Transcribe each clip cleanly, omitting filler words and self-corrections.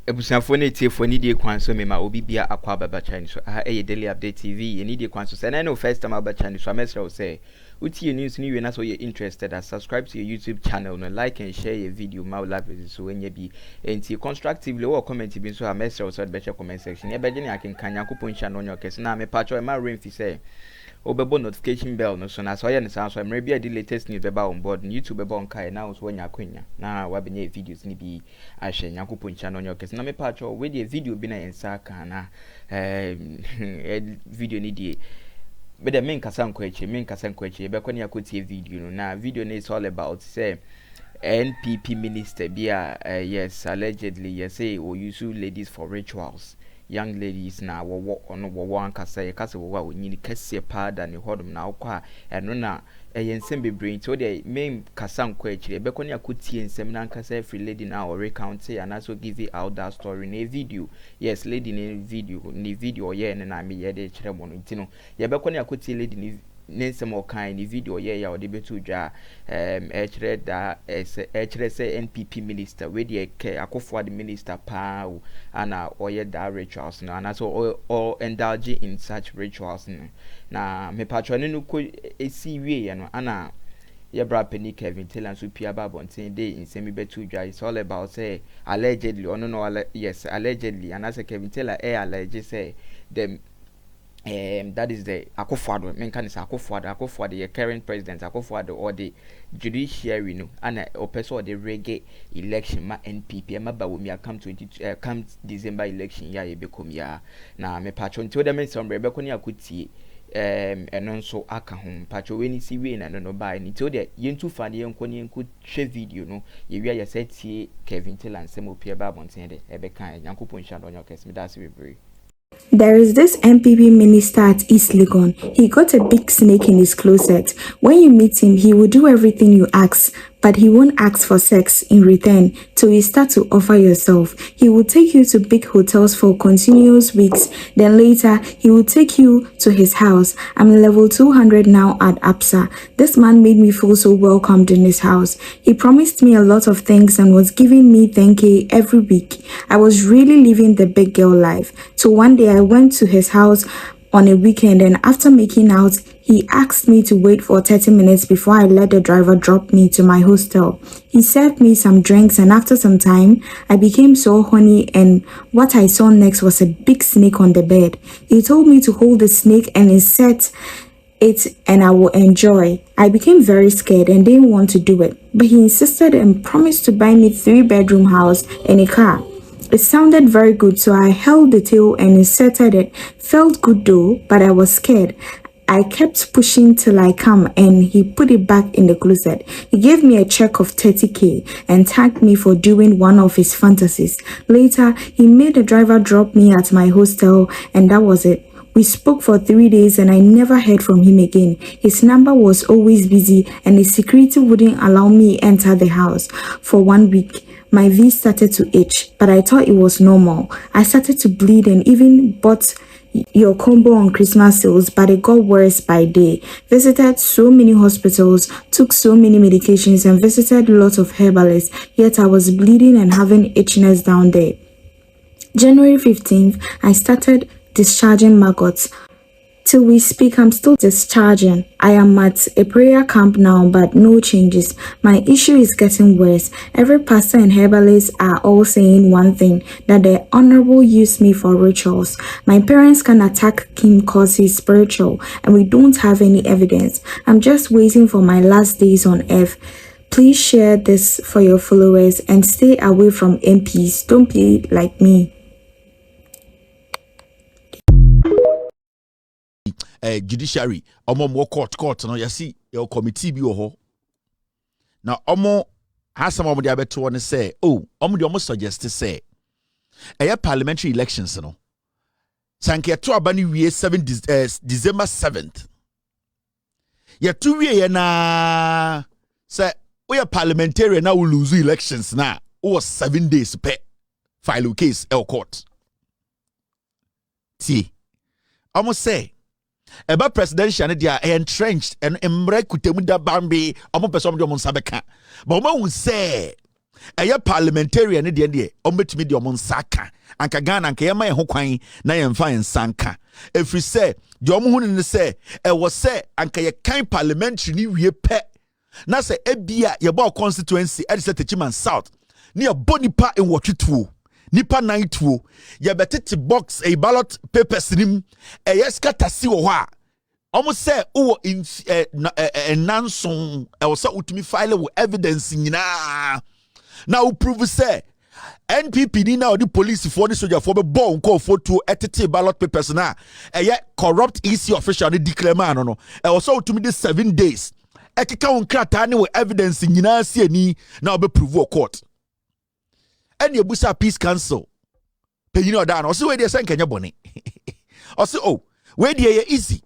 ebusuafo na tie fo ni die kwan so me ma obi bia akwa baba channel so daily update tv ni die kwan so say na no first time baba channel so amesra o say uti news ni we na so you interested as subscribe to your YouTube channel no like and share your video ma love it so when you be enti constructively or comment bi so amesra o so be check comment section e be je ni akenkan yakopon channel no Kesi na me patcho e ma rain fi say obebo notification bell no so na so ye ne san so emre bia the latest news beba on board YouTube beba on kai na so nya akwanya na wa benye videos ni bi ahwe yakopon channel no Kesi na me patcho we the video bi na ensa kan na video ni die but the main kasan kweche be kwani akotie video no na video no is all about say NPP minister bia yes allegedly yes say or use ladies for rituals young ladies na wo ankasa ye kase wo nyini kase pa da ne hodom na akwa eno na ensem bebre nti o de main kasan kweche be kwani akotie ensem na ankasa every lady na or recount and also give out that story in a video yes lady in video ye na me ye de kire mo no ntino ye be kwani akotie lady ni nensem o kan ni video ye ya o de betu dwa kire da kire say NPP minister we de akofo the minister pa ana oye da rituals no and so or indulge in such rituals no na me patroni no ko esi wie ye no ana ye bra penny Kelvin tell and so pia babontin dey in semi betu dwa it's all about say allegedly or no yes allegedly and as Kelvin tell alleged say them that is the Akufo-Addo Akufo-Addo the current president Akufo-Addo or the judiciary no and person or the reggae election ma NPP ma ba wo mi come December election ya ye bekom ya na me patron to them some rebeko ni akutie eno nso aka ho patro we ni si we na no ba ni to the yentu fa ne yenko ni yenko hwe video no ye wi ya setie Kelvin Tillan sem opia ba bonten de e be kan Yankopon Shado nyo Kesi me da se bebre. There is this NPP minister at East Legon. He got a big snake in his closet. When you meet him, he will do everything you ask, but he won't ask for sex in return till you start to offer yourself. He will take you to big hotels for continuous weeks. Then later, he will take you to his house. I'm level 200 now at APSA. This man made me feel so welcomed in his house. He promised me a lot of things and was giving me 10K every week. I was really living the big girl life. So one day I went to his house on a weekend, and after making out, he asked me to wait for 30 minutes before I let the driver drop me to my hostel. He served me some drinks, and after some time, I became so horny, and what I saw next was a big snake on the bed. He told me to hold the snake and insert it and I will enjoy. I became very scared and didn't want to do it, but he insisted and promised to buy me 3-bedroom house and a car. It sounded very good, so I held the tail and inserted it. Felt good though, but I was scared. I kept pushing till I come and he put it back in the closet. He gave me a check of 30K and thanked me for doing one of his fantasies. Later, he made the driver drop me at my hostel and that was it. We spoke for 3 days and I never heard from him again. His number was always busy and his security wouldn't allow me enter the house. For 1 week, my V started to itch, but I thought it was normal. I started to bleed and even bought your combo on Christmas sales, but it got worse by day. Visited so many hospitals, took so many medications and visited lots of herbalists, yet I was bleeding and having itchiness down there. January 15th, I started discharging maggots. Till we speak, I'm still discharging. I am at a prayer camp now, but no changes. My issue is getting worse. Every pastor and herbalist are all saying one thing, that the honorable use me for rituals. My parents can attack him because he's spiritual, and we don't have any evidence. I'm just waiting for my last days on earth. Please share this for your followers and stay away from MPs. Don't be like me. Judiciary omo court no yasi your committee bi ho na omo hasam omo de abeto ne say omo de omo suggest say parliamentary elections no sanke to aba ni wie 7 December 7th ya to wie na say we parliamentarian na will lose elections na o 7 days per file case court see almost say eba presidential they are entrenched and emre kutemu da bambi omo person de omo sabeka but omo will say ɛyɛ parliamentarian ne deɛ ɔmbɛtumi de ɔmo nsaka anka Ghana anka yɛma yɛn ho kwan na yɛmfa yɛn nsanka ɛfiri sɛ deɛ ɔmo ho ne sɛ ɛwɔ sɛ anka yɛkan parliamentary ne wie pɛ na sɛ ebia yɛbɔ constituency ɛde sɛ Techiman South ne yɛbɔ nipa nwɔtwetuo nipa 9 tuo yɛbɛtete box a ballot papers nim ɛyɛ skatasi wɔ hɔ a ɔmo sɛ wowɔ nanson ɛwɔ sɛ wotumi file wɔ evidence nyinaa na wo prove sɛ NPP ni na ɔde police for the soldier for bɔ nkɔɔfoɔ tuo ɛtete ballot papers na ɛyɛ corrupt EC official ne declare man no ɛwɔ sɛ wotumi de 7 days ɛkeka wo nkrataa ne wɔ evidence nyinaa si ani na ɔbɛprove wɔ court ɛne ebusa peace council panyini ɔda no ɔse wei deɛ sɛ nkɛnyɛ bɔne ɔse oh wei deɛ yɛ easy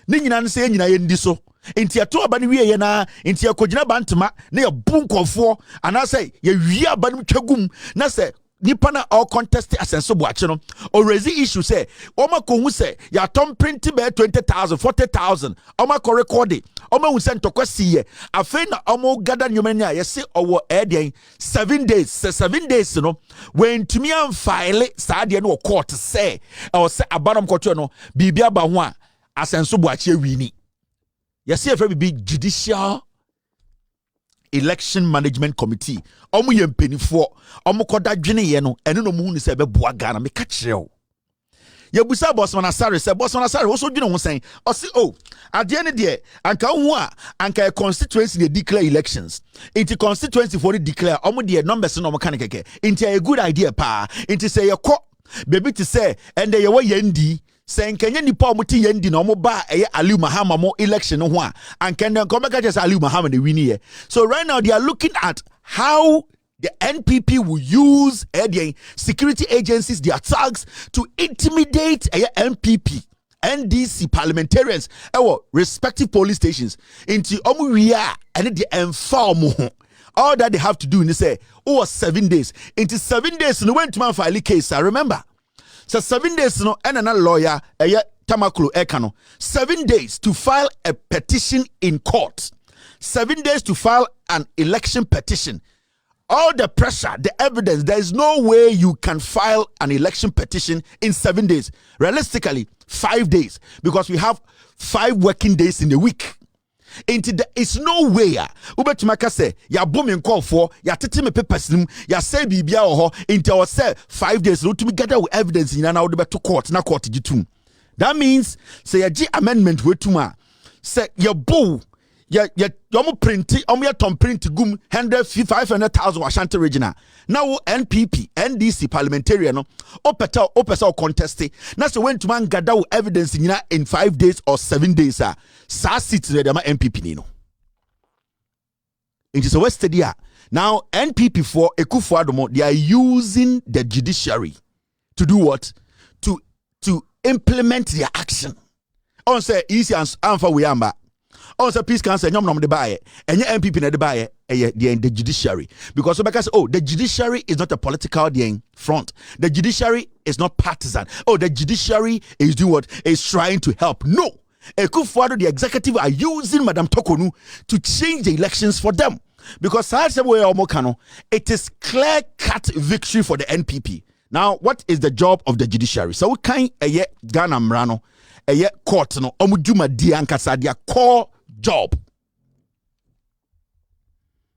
ne nyina no sɛ nyina yɛ ndi so nti ɛto aba no wie yɛ na nti ɛkɔgyina bantama na yɛbu nkɔfoɔ anaasɛ yɛwie aba no twagum na sɛ nipa na all contest asenso boache no already issue say oma ko hu say ya tom print be 20,000 40,000 oma ko record oma hu say ntokwa ye afen na omo gather nyomani a yesi owo den 7 days 7 days no when tumi am file saa de no court say o say abanom koto no bibia ba ho a asenso boache wini yesi efre bi Judicial Election Management Committee omu ye mpenifo omu koda dwene ye no ene no mu hu ni se be boa Ghana me ka kire o ye busa Bosman Asare se Bosman Asare wo so dwene ho sen o se o ade ne de anka hu a anka constituency dey declare elections into constituency for the declare omu de numbers no mo kan keke into a good idea pa into say ye ko baby to say and ye wo yendi say nkenya nipa omuti yendi na omo ba eye Aliu Mahama mo election ho a ankenya komeka just Aliu Mahama na win here. So right now they are looking at how the NPP will use security agencies, their thugs to intimidate NPP NDC parliamentarians respective police stations into omuria and the inform. All that they have to do is say 7 days into 7 days no went to file case. I remember. So 7 days no and another lawyer Tamakulu Ekano 7 days to file a petition in court, 7 days to file an election petition. All the pressure, the evidence, there is no way you can file an election petition in 7 days. Realistically 5 days, because we have 5 working days in the week. It's no way ubetumaka say ya boom call for ya tete me papers nim ya say bibia ho into our say 5 days no to gather with evidence in na would be to court na court gitum. That means say ya G amendment wetuma say ya bo ya yomo print ya tom print gum 500,000 Ashanti regional now NPP NDC parliamentarian no opesa contest na so when to man gather with evidence in 5 days or 7 days sa seats there ma NPP ni no it is a west study now NPP for Ekufuadomo they are using the judiciary to do what to implement their action on say easy and for we amba on say peace council nyom nom de bae enye NPP na de bae the judiciary because because the judiciary is not a political front. The judiciary is not partisan. The judiciary is doing what is trying to help. No, Ekufuado the executive are using Madam Tokonu to change the elections for them because it is clear cut victory for the NPP. Now what is the job of the judiciary? So we can Ghana Mrano court no omujuma di ankasa their core job.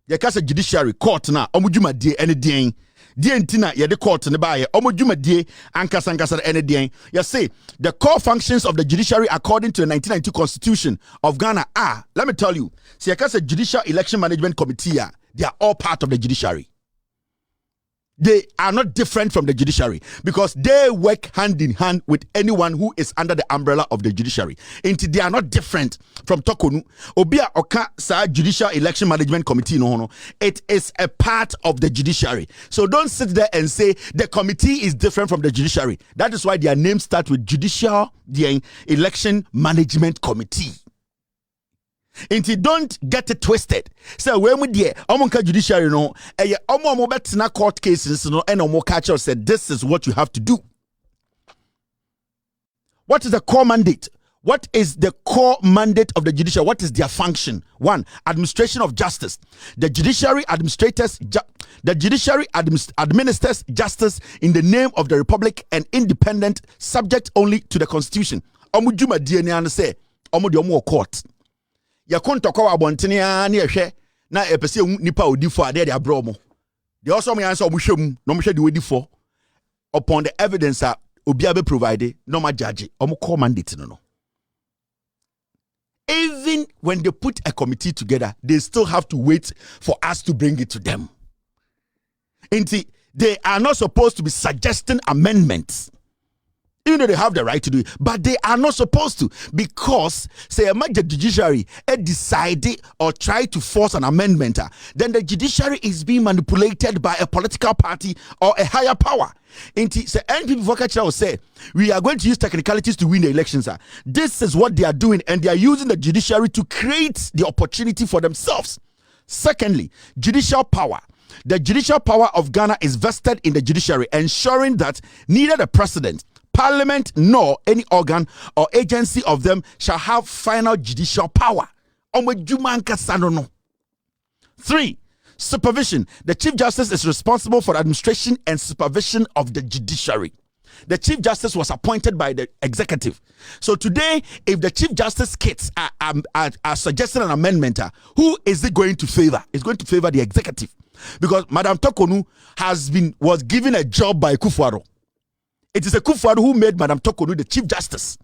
The Kesi judiciary court na omujuma die ene den die ntina ye de court ne ba ye omujuma die ankasa ene den. You see the core functions of the judiciary according to the 1992 constitution of Ghana are, let me tell you, see Kesi Judicial Election Management Committee they are all part of the judiciary. They are not different from the judiciary because they work hand in hand with anyone who is under the umbrella of the judiciary. And they are not different from Tokonu. Obia Oka sa Judicial Election Management Committee no. It is a part of the judiciary. So don't sit there and say the committee is different from the judiciary. That is why their names start with Judicial Election Management Committee. And you don't get it twisted. So when we there, omonka judiciary no, omo betina court cases no, and omo catch us said this is what you have to do. What is the core mandate? What is the core mandate of the judiciary? What is their function? 1, administration of justice. The judiciary administrators The judiciary administers justice in the name of the republic and independent, subject only to the constitution. Omu juma DNA and say, omu di omu court. Ya kontoko wa bontini ani ehwe na epese nipa odi for ade abro mo. The also me answer omu hwem no mo hwe de odi for upon the evidence that obi abe provide no ma judge omu call mandate no. Even when they put a committee together, they still have to wait for us to bring it to them. They are not supposed to be suggesting amendments. Even though they have the right to do it, but they are not supposed to, because say the judiciary decided or try to force an amendment, then the judiciary is being manipulated by a political party or a higher power. Say NPP vocature will say we are going to use technicalities to win the elections. This is what they are doing, and they are using the judiciary to create the opportunity for themselves. Secondly, judicial power. The judicial power of Ghana is vested in the judiciary, ensuring that neither the president, Parliament, nor any organ or agency of them shall have final judicial power. 3. Supervision. The Chief Justice is responsible for the administration and supervision of the judiciary. The Chief Justice was appointed by the executive. So today, if the Chief Justice kits are suggesting an amendment, who is it going to favor? It's going to favor the executive. Because Madam Tokonu was given a job by Kufuor. It is a Kufuor who made Madam Tokonu the Chief Justice.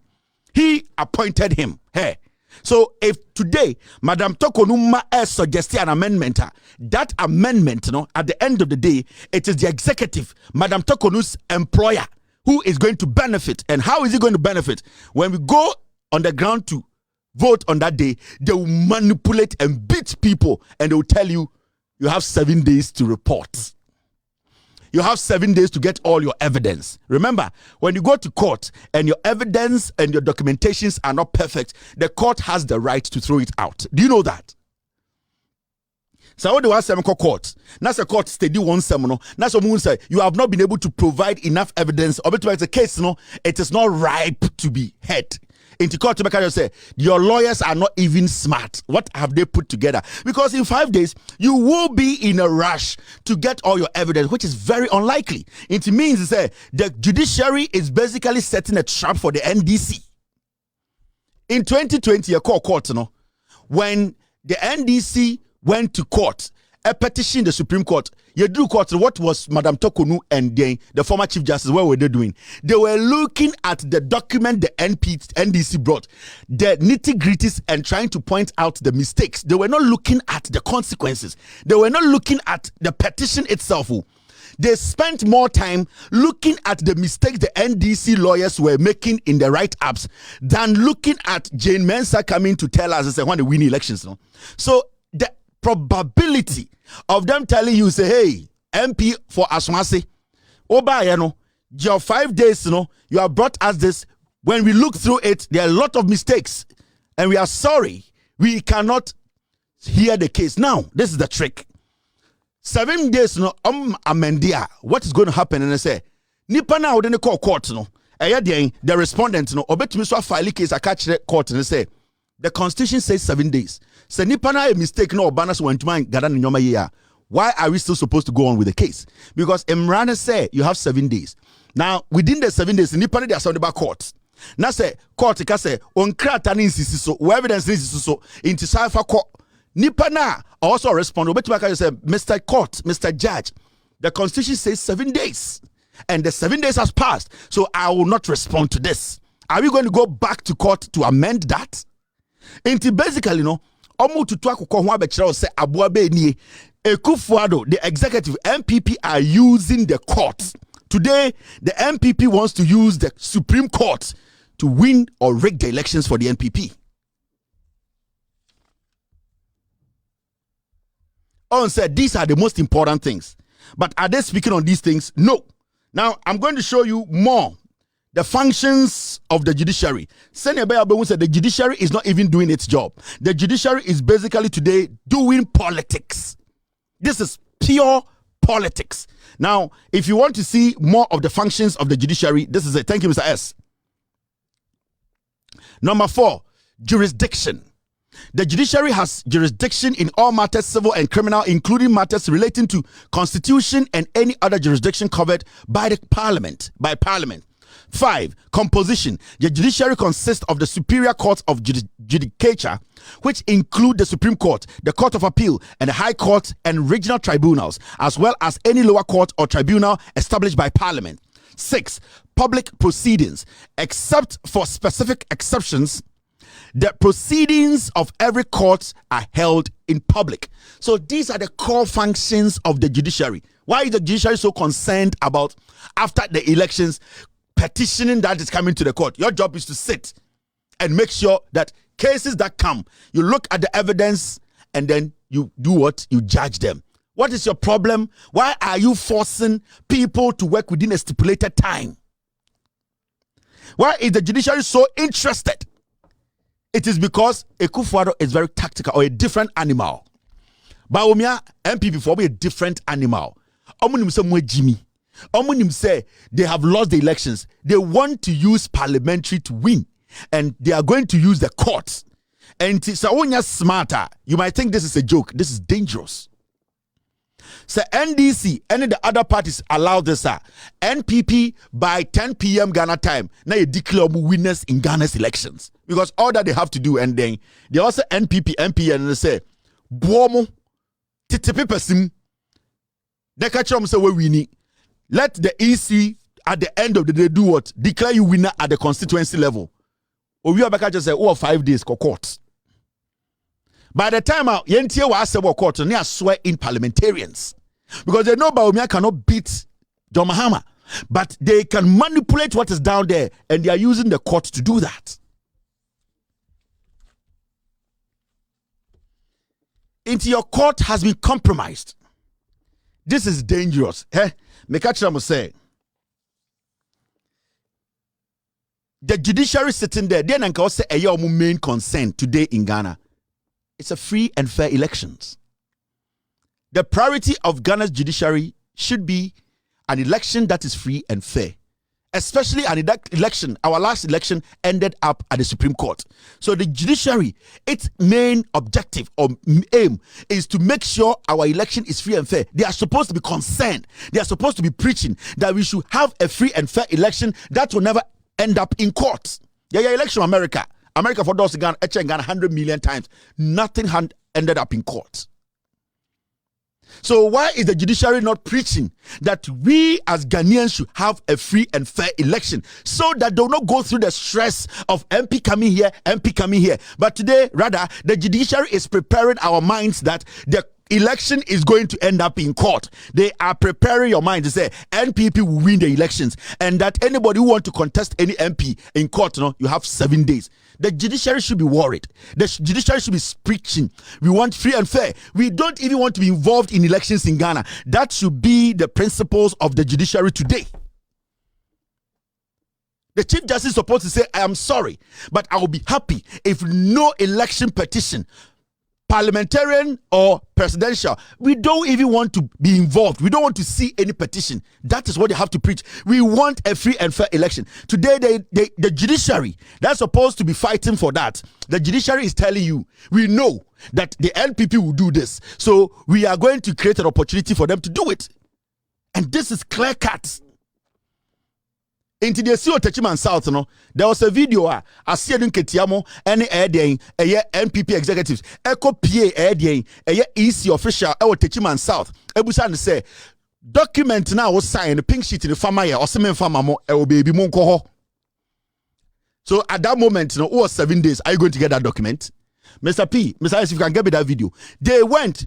He appointed him. Hey. So if today Madam Tokonu is suggesting an amendment, that amendment, at the end of the day, it is the executive, Madam Tokonu's employer, who is going to benefit. And how is he going to benefit? When we go on the ground to vote on that day, they will manipulate and beat people, and they will tell you, you have 7 days to report. You have 7 days to get all your evidence. Remember, when you go to court and your evidence and your documentations are not perfect, the court has the right to throw it out. Do you know that? So what do I say? Court. That's a court steady one seminar. That's what say you have not been able to provide enough evidence. Or it's a case, it is not ripe to be heard. Into court to say your lawyers are not even smart. What have they put together? Because in 5 days you will be in a rush to get all your evidence, which is very unlikely. It means the judiciary is basically setting a trap for the NDC. In 2020, a court, when the NDC went to court, a petition the Supreme Court. You do court. What was Madam Tokonu and the former Chief Justice? What were they doing? They were looking at the document the NDC brought, the nitty-gritties, and trying to point out the mistakes. They were not looking at the consequences. They were not looking at the petition itself. They spent more time looking at the mistakes the NDC lawyers were making in the write-ups than looking at Jane Mensah coming to tell us when they win elections. So the probability of them telling you, say, hey, MP for Aswase, your 5 days, you have brought us this. When we look through it, there are a lot of mistakes, and we are sorry, we cannot hear the case. Now, this is the trick. 7 days, amendia. What is going to happen? And I say, nipa na wouldn't call court, the respondent, obetumi so file case I catch the court and say, the Constitution says 7 days. So nipa na a mistake no banas went to mind gadan nyoma year. Why are we still supposed to go on with the case? Because Imran say you have 7 days. Now within the 7 days, nipa na they are sound about court. Now say court ka say on krata ni insisi so evidence ni insisi so into safa court. Nipa na also respond. Obetuma say Mr. Court, Mr. Judge, the Constitution says 7 days, and the 7 days has passed. So I will not respond to this. Are we going to go back to court to amend that? Into basically, omu tutu akoko ho abekira say aboa be nie Ekufuado, the executive NPP are using the court. Today, the NPP wants to use the Supreme Court to win or rig the elections for the NPP. On said these are the most important things. But are they speaking on these things? No. Now, I'm going to show you more. The functions of the judiciary. Senator Bayabu said the judiciary is not even doing its job. The judiciary is basically today doing politics. This is pure politics. Now, if you want to see more of the functions of the judiciary, this is it. Thank you, Mr. S. Number 4, jurisdiction. The judiciary has jurisdiction in all matters civil and criminal, including matters relating to constitution and any other jurisdiction covered by the parliament. 5. Composition. The judiciary consists of the superior courts of judicature, which include the Supreme Court, the Court of Appeal, and the High Court and regional tribunals, as well as any lower court or tribunal established by Parliament. 6. Public proceedings. Except for specific exceptions, the proceedings of every court are held in public. So these are the core functions of the judiciary. Why is the judiciary so concerned about, after the elections, petitioning that is coming to the court? Your job is to sit and make sure that cases that come, you look at the evidence and then you do what? You judge them. What is your problem? Why are you forcing people to work within a stipulated time? Why is the judiciary so interested? It is because Ekufuado is very tactical, or a different animal. Baumia NPP for a different animal. Omunim say mwe Jimmy. Omunim say they have lost the elections. They want to use parliamentary to win, and they are going to use the courts. And so when you're smarter, you might think this is a joke. This is dangerous. So NDC, any of the other parties allow this. NPP by 10 p.m. Ghana time, now you declare winners in Ghana's elections. Because all that they have to do, and then they also NPP, MP, and they say, Buomo, titipi pesim, they catch them say we need. Let the EC at the end of the day do what? Declare you winner at the constituency level. Or we are back just say, 5 days court. By the time out, yentie wa asebo court, they are swear in parliamentarians. Because they know Baumia cannot beat John Mahama. But they can manipulate what is down there, and they are using the court to do that. Into your court has been compromised. This is dangerous. Mekachira say the judiciary sitting there, then and say a main concern today in Ghana. It's a free and fair elections. The priority of Ghana's judiciary should be an election that is free and fair. Especially an election, our last election ended up at the Supreme Court. So the judiciary, its main objective or aim is to make sure our election is free and fair. They are supposed to be concerned. They are supposed to be preaching that we should have a free and fair election that will never end up in court. Election America for those Ghana 100 million times. Nothing ended up in court. So why is the judiciary not preaching that we as Ghanaians should have a free and fair election so that they will not go through the stress of MP coming here, MP coming here? But today, rather, the judiciary is preparing our minds that the election is going to end up in court. They are preparing your mind to say NPP will win the elections, and that anybody who want to contest any MP in court, you have 7 days. The judiciary should be worried. The judiciary should be preaching. We want free and fair. We don't even want to be involved in elections in Ghana. That should be the principles of the judiciary today. The Chief Justice is supposed to say, I am sorry, but I will be happy if no election petition, parliamentarian or presidential, we don't even want to be involved. We don't want to see any petition. That is what they have to preach. We want a free and fair election. Today, the judiciary, that's supposed to be fighting for that. The judiciary is telling you, we know that the NPP will do this. So we are going to create an opportunity for them to do it. And this is clear cut. Into the CEO Techiman South, there was a video I see in Ketiamo, any NPP executives, Echo PA, EC official, Techiman South. Ebusan say, document now was signed, the pink sheet in the farmer or semen farmer, baby monko. So at that moment, over 7 days, are you going to get that document? Mr. P, Mr. S, if you can get me that video. They went.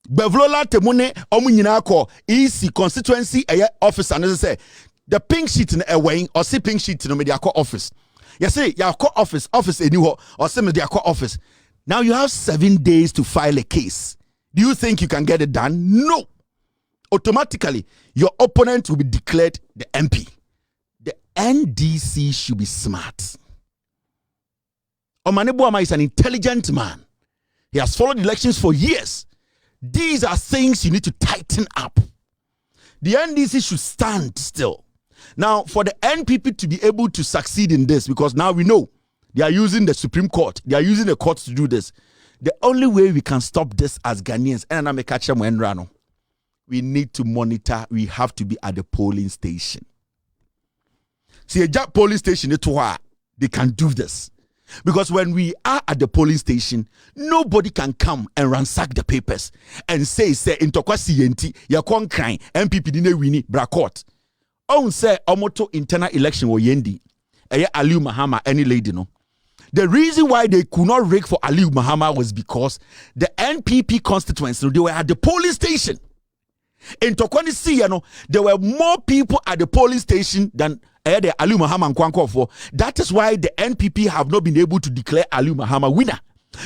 Bevlola Temune Omunyina ko EC constituency office, and as I say, the pink sheet in a way, or see pink sheet in the media court office. You say, your court office anywhere, or some media court office. Now you have 7 days to file a case. Do you think you can get it done? No. Automatically, your opponent will be declared the MP. The NDC should be smart. Omanebuama is an intelligent man. He has followed elections for years. These are things you need to tighten up. The NDC should stand still. Now, for the NPP to be able to succeed in this, because now we know They are using the Supreme Court. They are using the courts to do this. The only way we can stop this as Ghanaians, and I'm a catcher, we need to monitor. We have to be at the polling station. See, a polling station, they can do this. Because when we are at the polling station, nobody can come and ransack the papers and say, in Tokwasi Yenti, Yakon Krain, NPP dine wini, Brakot. On say, Omoto internal election or Yendi, Aliu Mahama, any lady, no. The reason why they could not rig for Aliu Mahama was because the NPP constituents, they were at the polling station. In Tokwani, there were more people at the polling station than the Aliu Mahama Nkwankwo for. That is why the NPP have not been able to declare Aliu Mahama winner.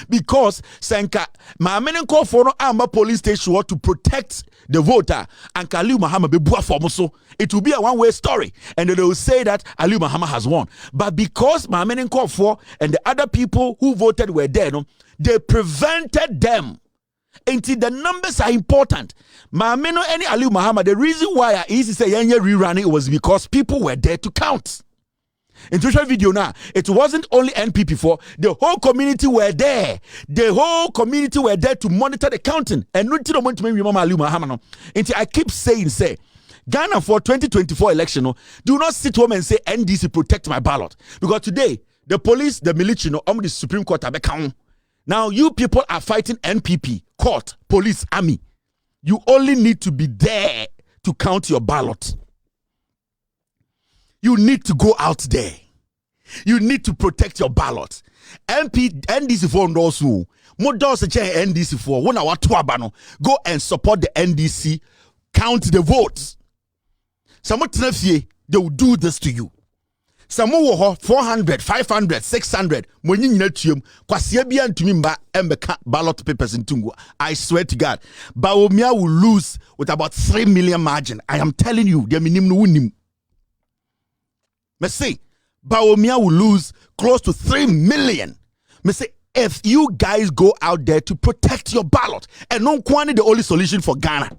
Because Senka Mahamenko for no polling station to protect the voter and Aliu Mahama be bua for so it will be a one-way story and they will say that Aliu Mahama has won. But because Mahamenko for and the other people who voted were there, they prevented them. Until the numbers are important. Maameno any Aliu Mahama, the reason why I easy say yenye rerunning was because people were there to count. In social video now, it wasn't only NPP for the whole community were there. The whole community were there to monitor the counting. And not to want to make Aliu Mahama. Until I keep saying, Ghana for 2024 election, do not sit home and say NDC protect my ballot. Because today, the police, the military, the Supreme Court have become. Now, you people are fighting NPP, court, police, army. You only need to be there to count your ballot. You need to go out there. You need to protect your ballot. NDC for also. NDC for when our tuabano go and support the NDC, count the votes. Some they will do this to you. Some 400, 500, 600. Ballot papers in Tungu. I swear to God, Baomia will lose with about 3 million margin. I am telling you, they minim. Me say, Baomia will lose close to 3 million. Me say, if you guys go out there to protect your ballot, and no quantity the only solution for Ghana.